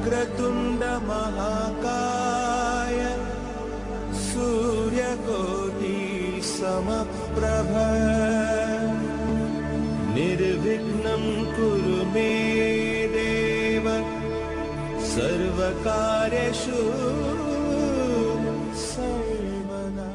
वक्रतुंड महाकाय सूर्यकोटि समप्रभ निर्विघ्नं कुरु मे देव सर्वकार्येषु सर्वदा।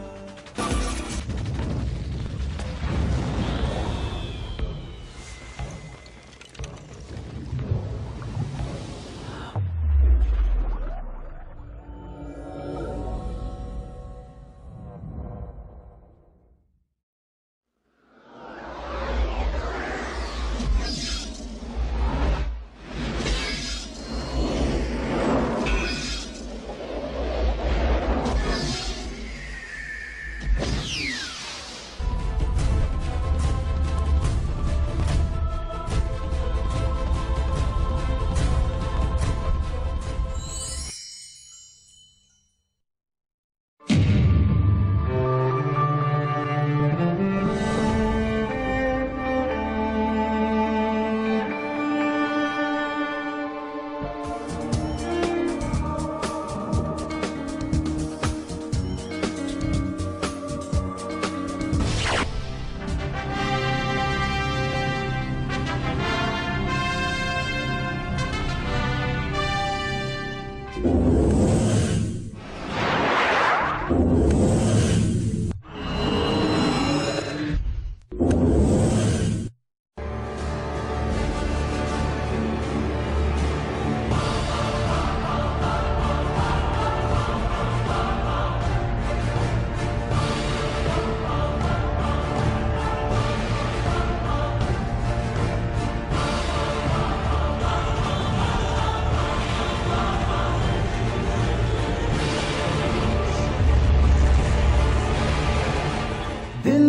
दिल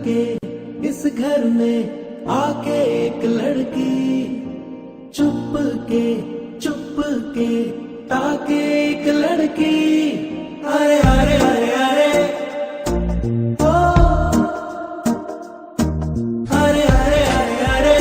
के इस घर में आके एक लड़की चुप के ताके एक लड़की अरे अरे अरे अरे ओ अरे अरे अरे अरे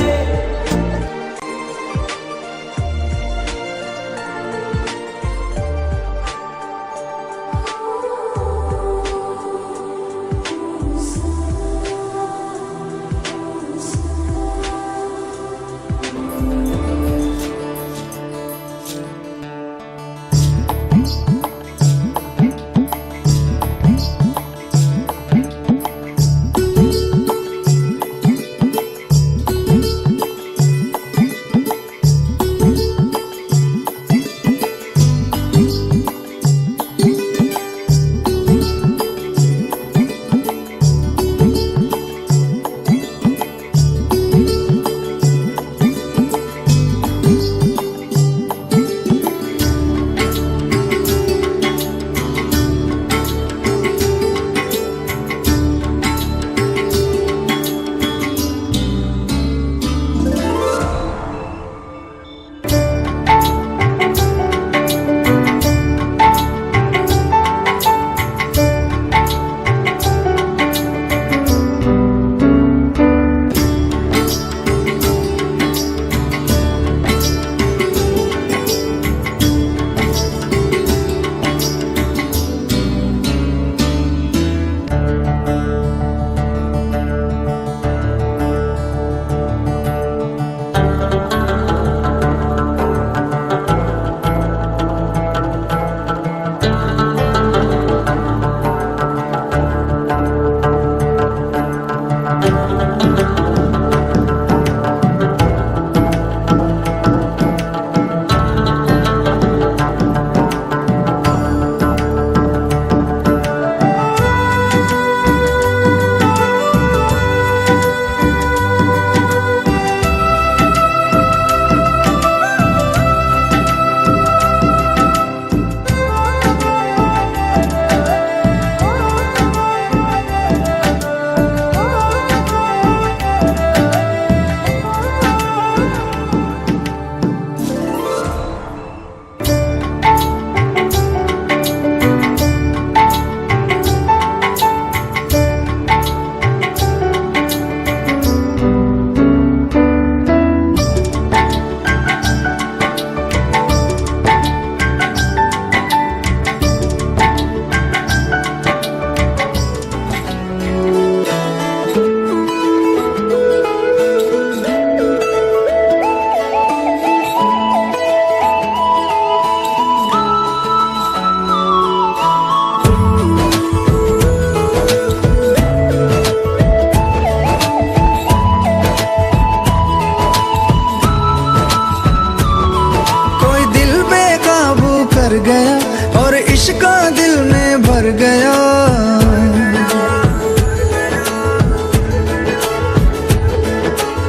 गया।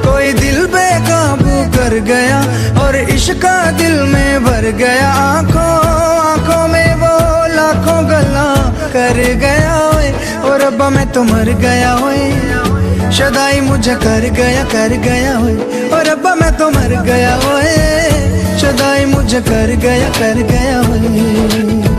कोई दिल बेकाबू कर गया और इश्क का दिल में भर गया। आंखों में वो लाखों गल्ला कर गया ओए, और रब्बा मैं तो मर गया ओए। शदाई मुझे कर गया ओए, और रब्बा मैं तो मर गया ओए। शदाई मुझे कर गया ओए।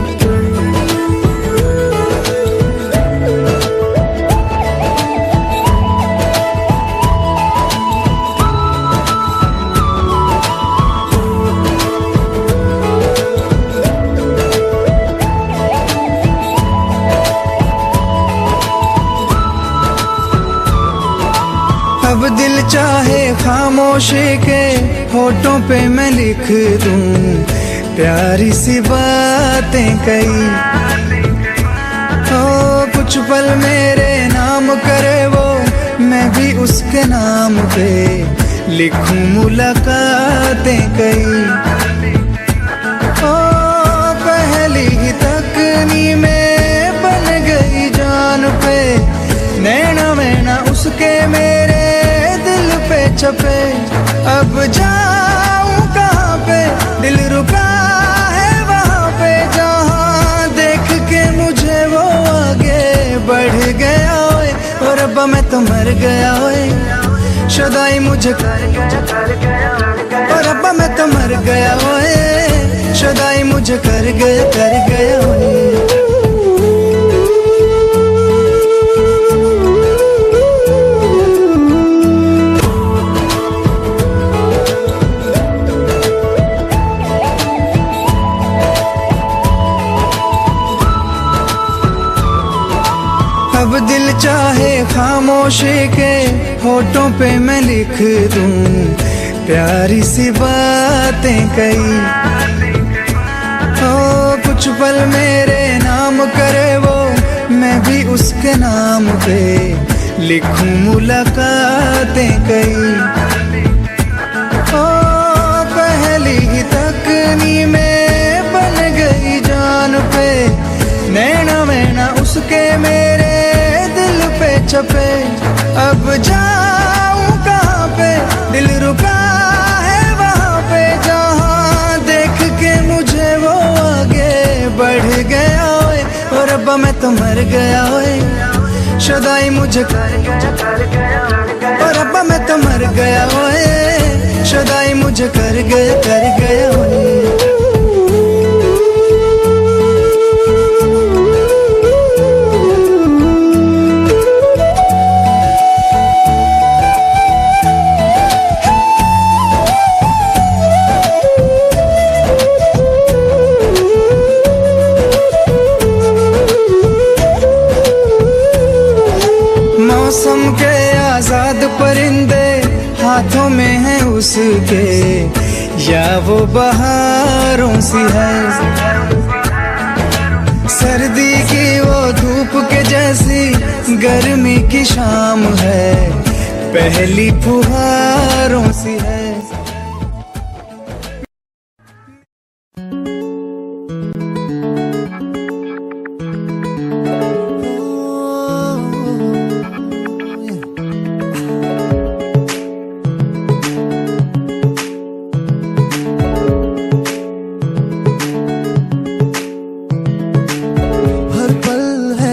अब दिल चाहे खामोशी के होठों पे मैं लिख दूं प्यारी सी बातें कई। ओ कुछ पल मेरे नाम करे वो, मैं भी उसके नाम पे लिखूं मुलाकातें कई। ओ पहली ही तकनी में बन गई जान पे, नैना मैना उसके मेरे दिल पे छपे। अब जाऊं कहाँ पे, दिल रुका है वहाँ पे, जहाँ देख के मुझे वो आगे बढ़ गया ओए, और रब्बा मैं तो मर गया ओए। शदाई मुझे कर गया, और रब्बा मैं तो मर गया ओए। शदाई मुझे कर गया ओए। अब दिल चाहे खामोशी के होठों पे मैं लिख दूं प्यारी सी बातें कई। ओ कुछ पल मेरे नाम करे वो, मैं भी उसके नाम पे लिखूं मुलाकातें कई। ओ पहली ही तकनी में बन गई जान पे, नैना मैना उसके मेरे दिल पे छपे। अब जाऊं कहाँ पे, दिल रुका है वहाँ पे, जहाँ देख के मुझे वो आगे बढ़ गया ओए, और रब्बा मैं तो मर गया ओए। शदाई मुझे कर गया, और रब्बा मैं तो मर गया ओए। शदाई मुझे कर गया ओए। मौसम के आजाद परिंदे हाथों में हैं उसके, या वो बहारों सी है। सर्दी की वो धूप के जैसी गर्मी की शाम है, पहली फुहारों सी है।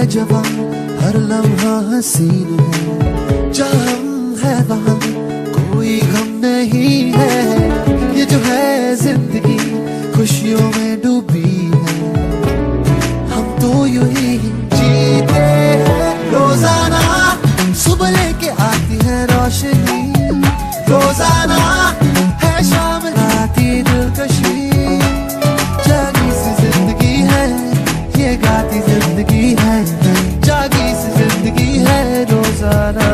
जवां हर लम्हा हसीन है, जहाँ हम है वहाँ कोई गम नहीं है। ये जो है जिंदगी खुशियों में डूबी है, हम तो यूं ही जीते हैं रोजाना। सुबह लेके आती है रोशनी, रोजाना है शाम आती दिलकशी। जागी सी जिंदगी है, ये गाती जिंदगी है, जागी सी जिंदगी है रोजाना।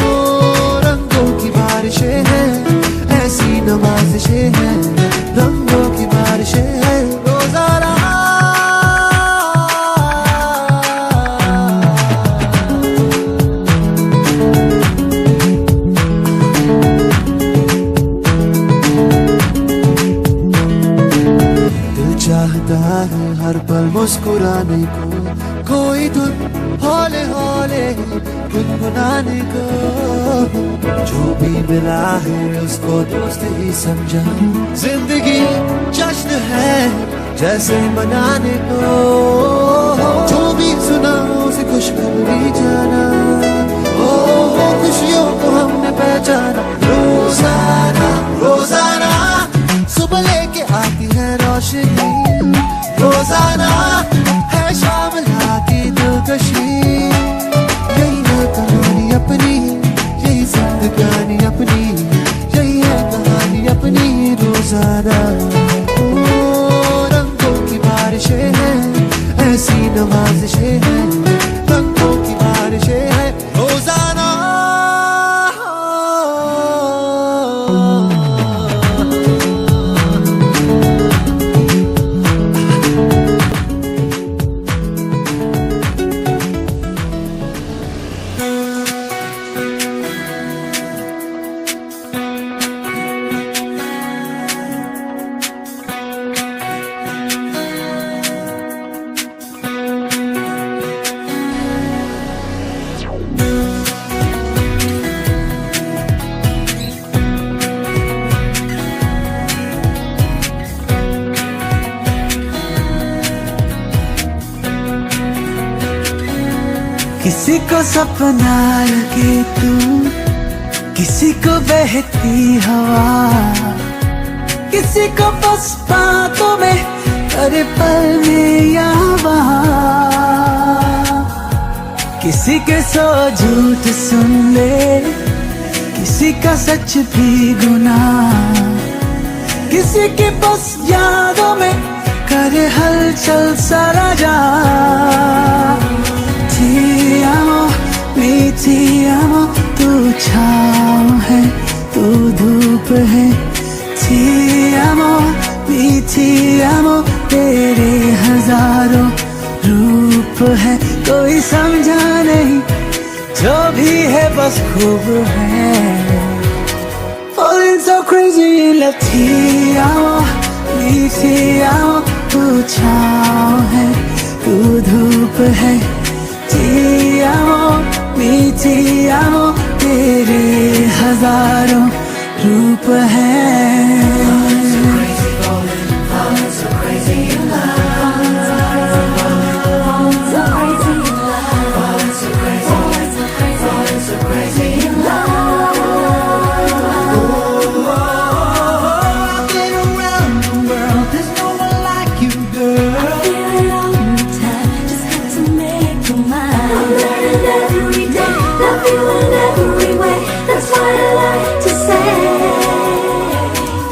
ओ रंगों की बारिशें हैं, ऐसी नवाजिशें हैं, रंगों की बारिशें हैं रोजाना। दिल चाहता है हर पल मुस्कुराने को, कोई धुन हौले हौले गुनगुनाने को। जो भी मिला है उसको दोस्त ही समझा, जिंदगी जश्न है जैसे मनाने को। जो भी सुना उसे खुशखबरी जाना, ओ खुशियों को हमने पहचाना। रोजाना रोजाना सुबह लेके आती है रोशनी, रोजाना है शाम लाके दिलकशी। यही है कहानी अपनी, यही जिंदगानी अपनी, यही है कहानी अपनी। रोजाना रंगों की बारिशें हैं, ऐसी नवाजिशें हैं, रंगों की बारिशें हैं रोजाना। किसी को सपना लगे तू, किसी को बहती हवा, किसी को बस बातों में करे पल में या वहाँ। किसी के सौ झूठ सुन ले, किसी का सच भी गुनाह, किसी के बस यादों में करे हलचल सारा जहां। Ti amo, mi ti amo, तू छाँव है तू धूप है। Ti amo, mi ti amo, तेरे हजारों रूप है। कोई समझा नहीं जो भी है बस खूब है। Falling so crazy in love। Ti amo, mi ti amo, तू छाँव है तू धूप है। Ti amo, mi ti amo, तेरे हजारों रूप हैं।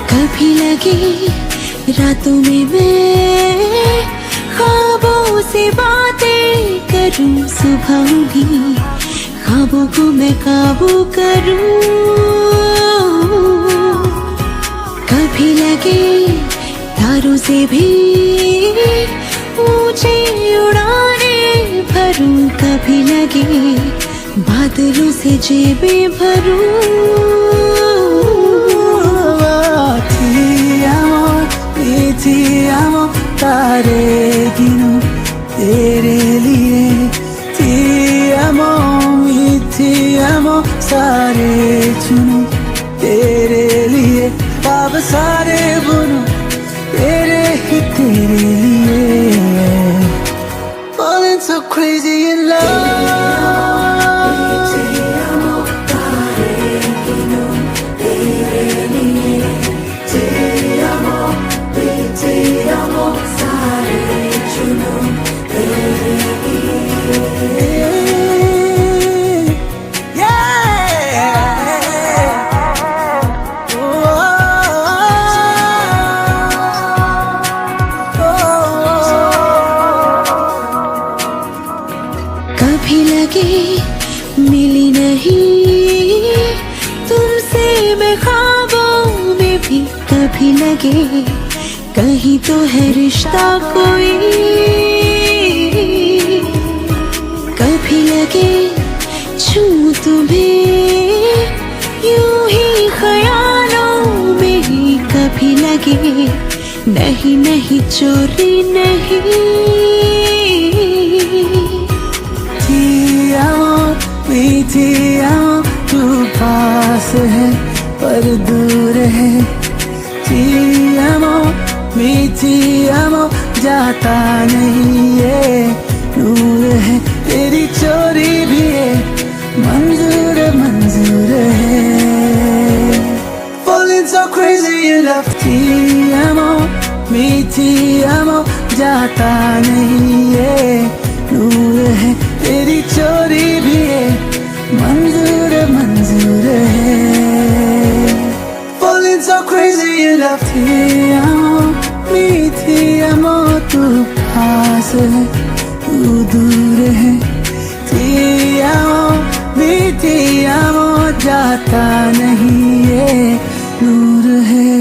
कभी लगे रातों में मैं ख्वाबों से बातें करूं, सुबह भी ख्वाबों को मैं काबू करूं। कभी लगे तारों से भी ऊंचे उड़ाने भरूं, कभी लगे बादलों से जेबें भरूं। Ti amo, तारे गिनूं तेरे लिए। Ti amo, ti amo, सारे चुनूं तेरे लिए। ख्वाब सारे बुनूं तेरे ही तेरे लिए। Falling so crazy in love। कभी लगे मिली नहीं तुमसे मैं ख्वाबों में भी, कभी लगे कहीं तो है रिश्ता कोई। कभी लगे छूं तुम्हें यूं ही ख्यालों में ही, कभी लगे नहीं नहीं चोरी नहीं। मीठी आँखों तू पास है पर दूर है। मीठी आँखों जाता नहीं ये नूर है तेरी चोरी भी है मंजूर मंजूर है। Falling so crazy in love मीठी आँखों जाता नहीं ये नूर है तेरी चोरी भी है मंजूर मंजूर है। Falling so crazy in love मीठी आँखों तू पास है तू दूर है। मीठी आँखों जाता नहीं ये नूर है।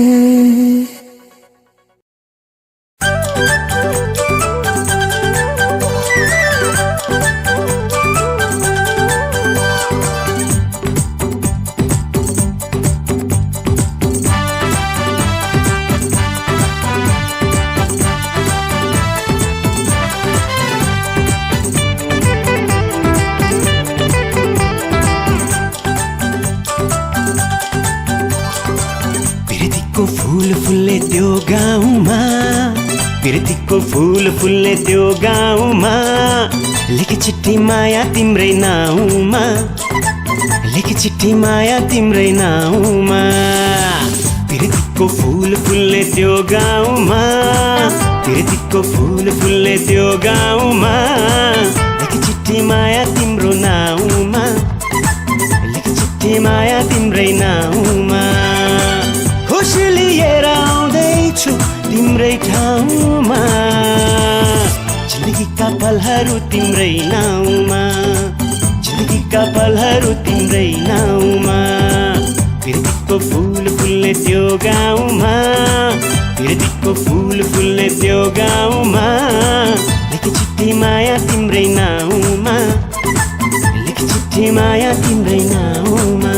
प्रीतिको फूल फुल्ने त्यो गाउँमा लेखी चिट्ठी माया तिम्रै नाउँमा लेखी चिट्ठी माया तिम्रै नाउँमा। प्रीतिको फूल फुल्ने त्यो गाउँमा प्रीतिको फूल फुल्ने त्यो गाउँमा लेखी चिट्ठी माया तिम्रो नाउँमा लेखी चिट्ठी माया तिम्रै नाउँमा। खुसी लिएर आउँदैछु तिम्रै ठाउँमा जिन्दगीका पलहरू तिम्रै नाउँमा जिन्दगीका पलहरू तिम्रै नाउँमा। प्रीतिको फूल फुल्ने त्यो गाउँमा प्रीतिको फूल फुल्ने त्यो गाउँमा लेखी चिट्ठी माया तिम्रै नाउँमा लेखी चिट्ठी माया तिम्रै नाउँमा।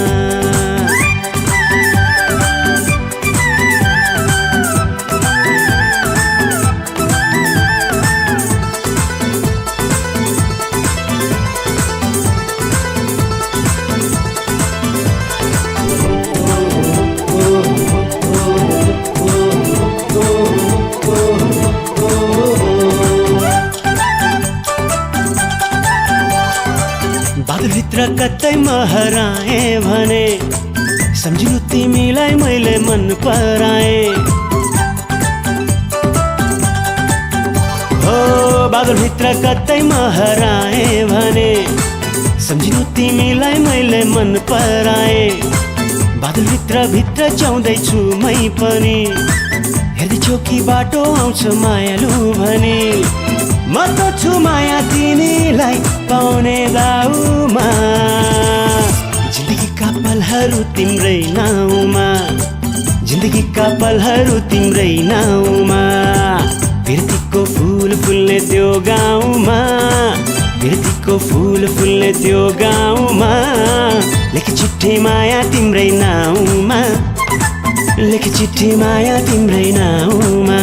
बादलभित्र कतै महराए भने सम्झिनु तिमीलाई मैले मन पराए। हो बादलभित्र कतै महराए भने सम्झिनु तिमीलाई मैले मन पराए। बादलभित्र भित्र जाउँदैछु मै पनि हेर्दैछु कि बाटो आउँछ मायालु भने। म त छु माया तिमीलाई पाउने दाउमा जिन्दगीका पलहरू तिम्रै नाउँमा जिन्दगीका पलहरू तिम्रै नाउँमा। प्रीतिको फूल फुल्ने त्यो गाउँमा प्रीतिको फूल फुल्ने त्यो गाउँमा लेखी चिट्ठी माया तिम्रै नाउँमा लेखी चिट्ठी माया तिम्रै नाउँमा।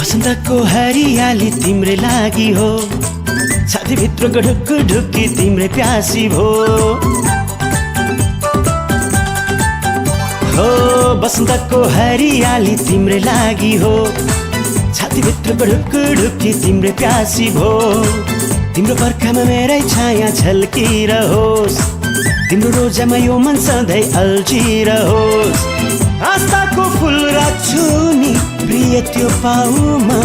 बसन्तको हरियाली तिम्रै लागि हो छातीभित्रको ढुक्की तिम्रै प्यासी भो हो बसन्तको हरियाली तिम्रै लागि हो छातीभित्रको ढुक्की तिम्रै प्यासी भो तिम्रो पर्खामा मेरै छाया झल्किरहोस् तिम्रो रोजामा यो मन सधैँ अल्झिरहोस् आस्थाको फुल राख्छु नि प्रिय त्यो पाउमा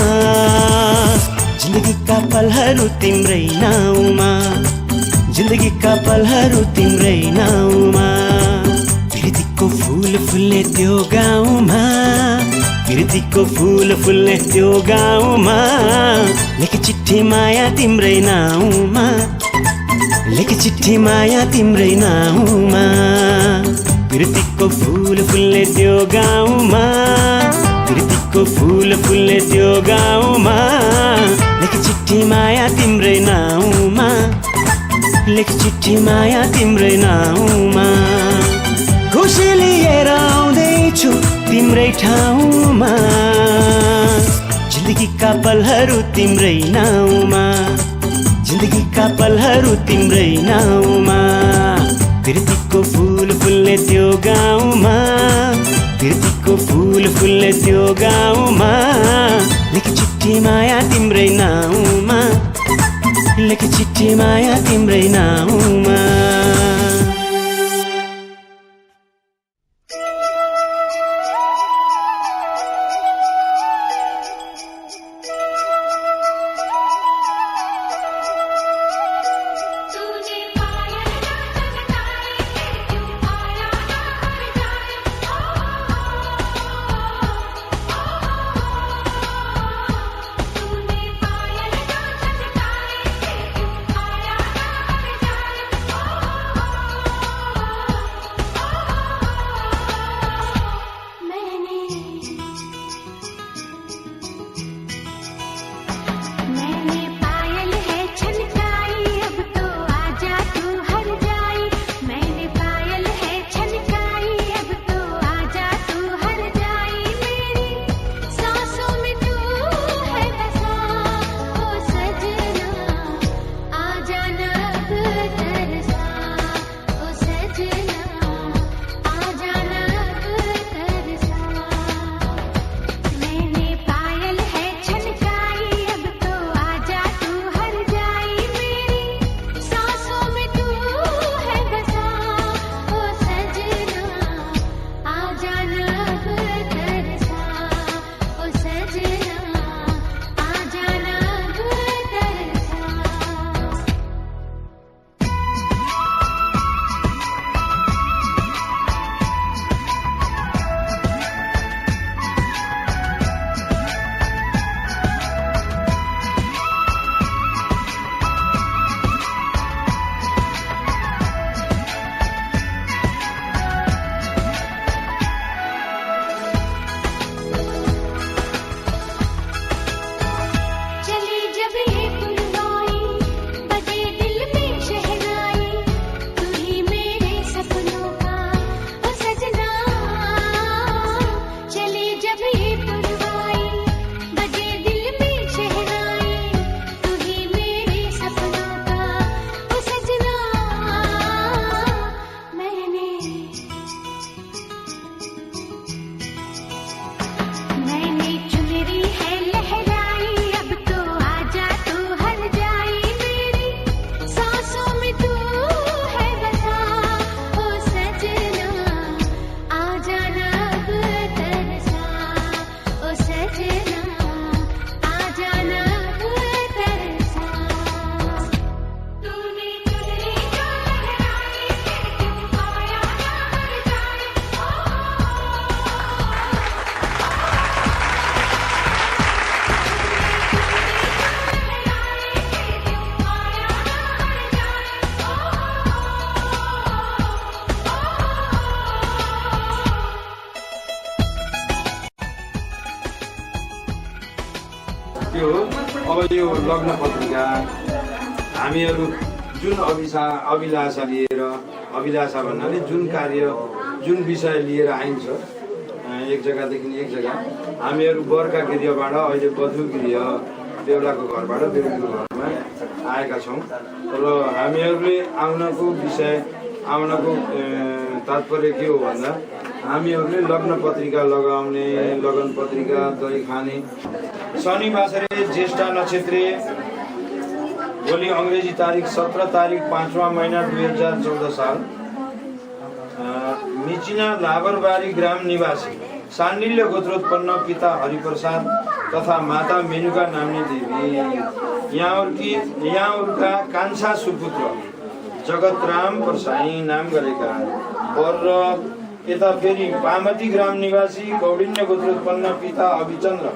जिन्दगीका पलहरू तिम्रै नाउँमा जिन्दगीका पलहरू तिम्रै नाउँमा प्रीतिको फुल फुल्ने त्यो गाउँमा प्रीतिको फुल फुल्ने त्यो गाउँमा लेखे चिठी माया तिम्रै नाउँमा लेखे चिठी माया तिम्रै नाउँमा प्रीतिको फुल फुल्ने त्यो गाउँमा प्रीतिको फुल फुल्ने त्यो गाउँमा लेखे चिठी माया तिम्रै नाउँमा लेखे चिठी माया तिम्रै नाउँमा खुसी लिएर आउँदैछु तिम्रै ठाउँमा जिन्दगीका पलहरू तिम्रै नाउँमा जिन्दगीका पलहरू तिम्रै नाउँमा प्रीतिको फुल फुल्ने त्यो गाउँमा प्रीतिको फुल फुल्ने त्यो गाउँमा लेखे चिठी माया तिम्रै नाउँमा लेखे चिठी माया तिम्रै नाउँमा त्यो अब यो लग्न पत्रिका हामीहरू जुन अभिलाषा लिएर अभिलाषा भन्नाले जुन कार्य जुन विषय लिएर आइन्छ एक जग्गादेखि एक जग्गा हामीहरू बर्खा गृहबाट अहिले बधु गृह बेहुलाको घरबाट बेहुलीको घरमा आएका छौँ र हामीहरूले आउनको तात्पर्य के हो भन्दा हामीहरूले लग्न पत्रिका लगाउने लगन पत्रिका दही खाने शनि मासरे ज्येष्ठ नक्षत्र भोलि अङ्ग्रेजी तारिख 17 तारिख 5वां महिना 2014 साल मिचिना लाबरबारी ग्राम निवासी सान्डिल्य गोत्रोत्पन्न पिता हरिप्रसाद तथा माता मेनुका नाम्नी देवी यहाँहरूका कान्छा सुपुत्र जगतराम परसाई नाम गरेका वर र यता फेरि पामती ग्राम निवासी कौडिन्य गोत्रोत्पन्न पिता अभिचन्द्र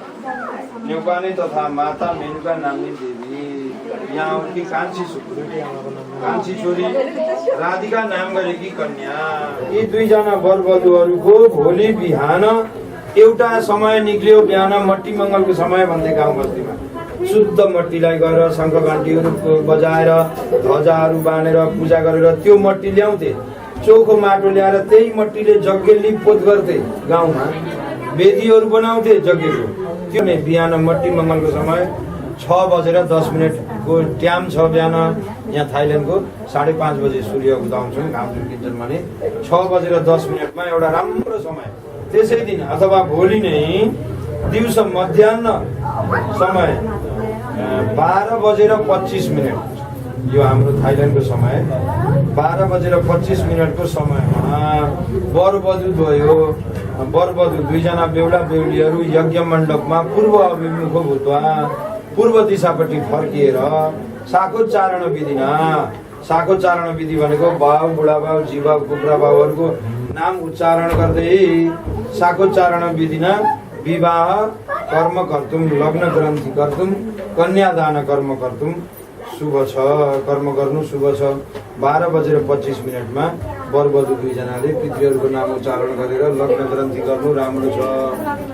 नेउपाने तथा माता मेनुका नाम्नी देवी यहाँहरूकी कान्छी छोरी राधिका नाम गरेकी कन्या। यी दुईजना वरवधुहरूको भोलि बिहान एउटा समय निक्लियो बिहान मट्टी मङ्गलको समय भन्दै गाउँ बस्तीमा शुद्ध मट्टीलाई गएर शङ्ख घन्टीहरू बजाएर ध्वजाहरू बाँधेर पूजा गरेर त्यो मट्टी ल्याउँथे चोखो माटो ल्याएर त्यही मट्टीले यज्ञ लिपपोत गर्थे गाउँमा वेदीहरू बनाउँथे यज्ञको त्यो नै बिहान मट्टी मङ्गलको समय 6:10 को टाइम छ बिहान यहाँ थाइल्यान्डको 5:30 बजे सूर्य उदाउँछौँ घाम झुल्किन्छन् भने 6:10 एउटा राम्रो समय त्यसै दिन अथवा भोलि नै दिउँसो मध्याह्न समय 12:25 यो हाम्रो थाइल्यान्डको समय 12:25 को समयमा वरवधु दुईजना बेहुला बेहुलीहरू यज्ञ मण्डपमा पूर्व अभिमुख भूत्वा पूर्व दिशापट्टि फर्किएर साखोच्चारण विधि भनेको बाउ बुढाबाउ जीबाउ कुखुरा बाउहरूको नाम उच्चारण गर्दै साखोच्चारण विधिना विवाह कर्म कर्तुम लग्न ग्रन्थि कर्तुम कन्यादान कर्म कर्तुम शुभ छ कर्म गर्नु शुभ छ। 12:25 वरवधु दुईजनाले पितृहरूको नाम उच्चारण गरेर लग्न ग्रन्थि गर्नु राम्रो छ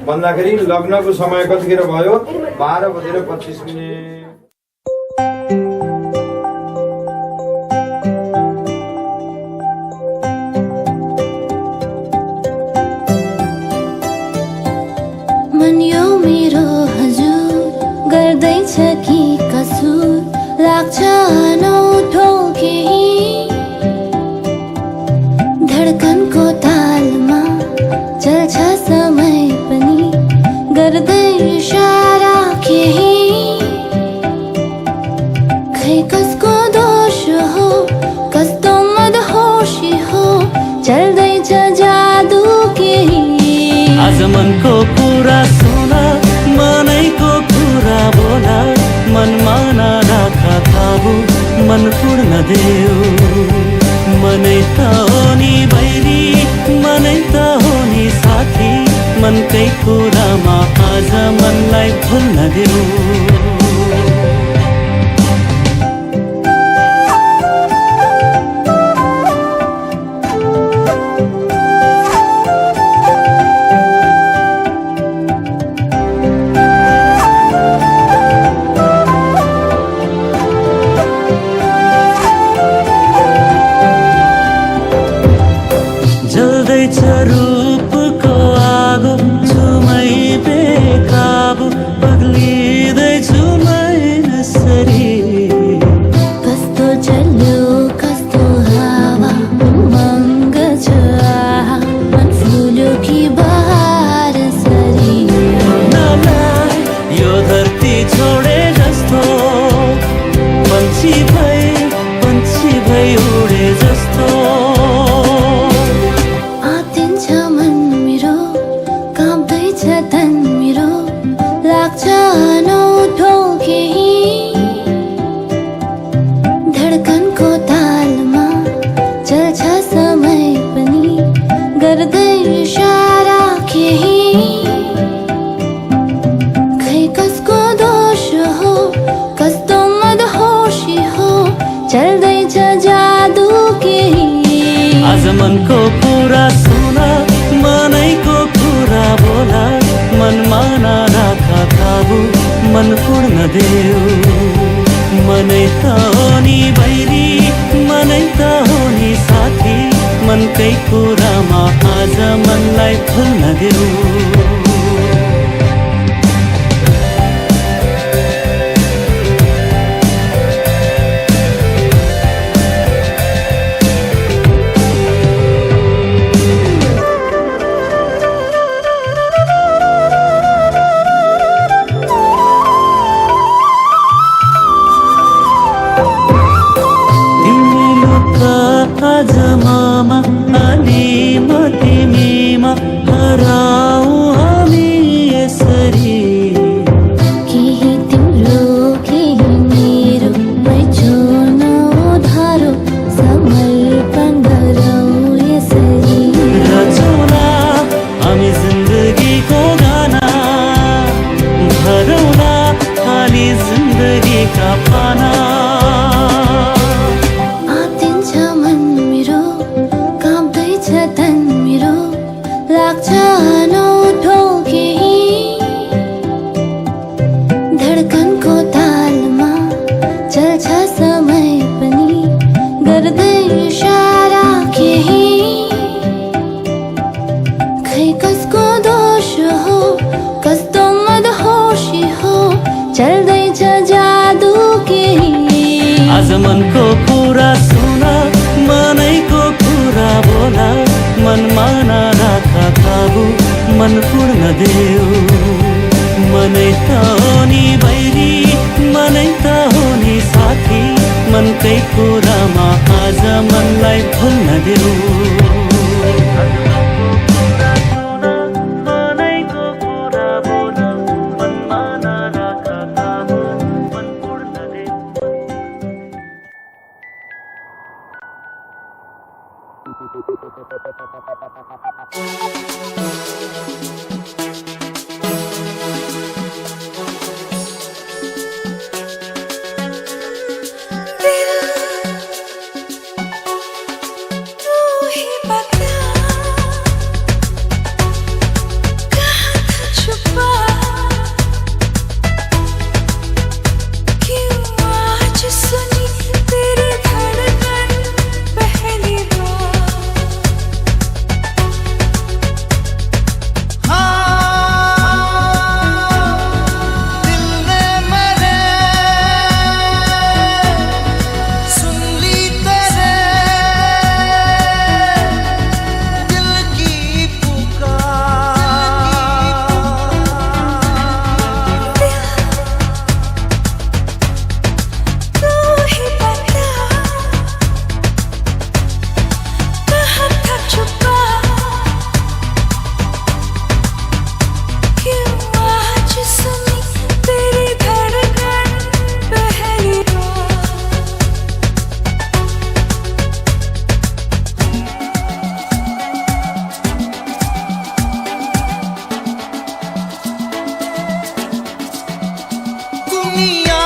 भन्दाखेरि लग्नको समय कतिखेर भयो 12:25। मन यो मेरो हजुर गर्दैछ कि कसुर लाग्छ अनौठो केही धडकनको तालमा चल्छ समय पनि गर्दै इशारा केही खै कसको दोष हो कस्तो मदहोशी हो चल्दैछ जादु केही आज मनको कुरा सुन मनैको कुरा बोला मनमा नराख काबु मन पूर्ण देऊ मनै त हो नि बैरी मनै त हो नि साथी मनकै कुरामा आज मनलाई भुल्न देऊ। रूपको आगो छुमै बेकाबु पग्लिँदैछु मै नसरी कस्तो चल्यो कस्तो हावा मङ्ग छ मन फुल्यो कि बहार सरी यो धरती छोडे जस्तो पंछी भई उडे जस्तो अनौठो केही धडकनको तालमा चल्छ समय पनि गर्दै इशारा केही खै कसको दोष हो कस्तो मदहोशी हो चल्दैछ जादु केही आज मनको कुरा सुन मनैको कुरा बोला मनमा नराख काबु मन पूर्ण देऊ मनै त हो नि बैरी मनै त हो नि साथी मनकै कुरामा आज मनलाई भुल्न देऊ। आज मामा अनि म तिमीमा हराऊ हामी यसरी। केही तिम्रो केही मेरो मैचोन उधारो समर्पण गरौँ यसरी। रचौला हामी जिन्दगीको गाना, भरौला खाली जिन्दगीका पाना। तन मेरो लाग्छ अनौठो केही, धडकनको तालमा चल्छ समय पनि गर्दै इशारा केही। खै कसको दोष हो कस्तो मदहोसी हो चल्दैछ जादु केही। आज मनको कुरा सुन मनैको कुरा बोला, मनमा नराख काबु मन पूर्ण देऊ। मनै त हो नि बैरी मनै त हो नि साथी, मनकै कुरामा आज मनलाई भुल्न देऊ। मनैको कुरा बोला, मनमा नराख काबु मन पूर्ण देऊ। दुनिया